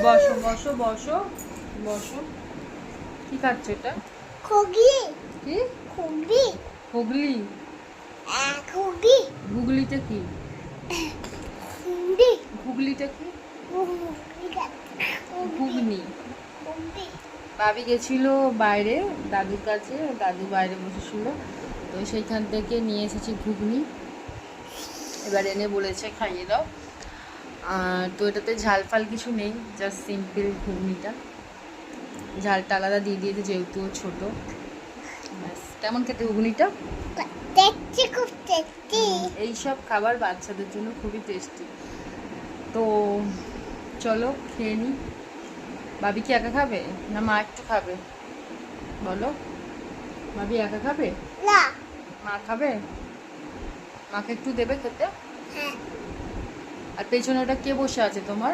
বসো বসো বসো বসো। কি খাচ্ছ এটা? খুগলি কি? খুগলি হুগলি? খুগলি গুগলিটা কি? খুগলি গুগলিটা কি? খুগলি ঘুগনি। ভাবি গেছিল বাইরে দাদুর কাছে, দাদু বাইরে বসেছিল, তো সেইখান থেকে নিয়ে এসেছি ঘুগনি। এবার এনে বলেছে খাইয়ে দাও। আর তো এটাতে ঝাল ফাল কিছু নেই, জাস্ট সিম্পল ঘুগনিটা। ঝালটা আলাদা দিয়ে দিয়েছে যেহেতু ও ছোটো। ব্যাস। কেমন খেতে ঘুগনিটা? টেস্টি খুব টেস্টি। এইসব খাবার বাচ্চাদের জন্য খুবই টেস্টি। তো চলো খেয়ে নিই। ভাবি কি একা খাবে না মা একটু খাবে বলো? ভাবি একা খাবে? না মা খাবে? মাকে একটু দেবে খেতে? হ্যাঁ আর পেছনে ওটা কে বসে আছে তোমার?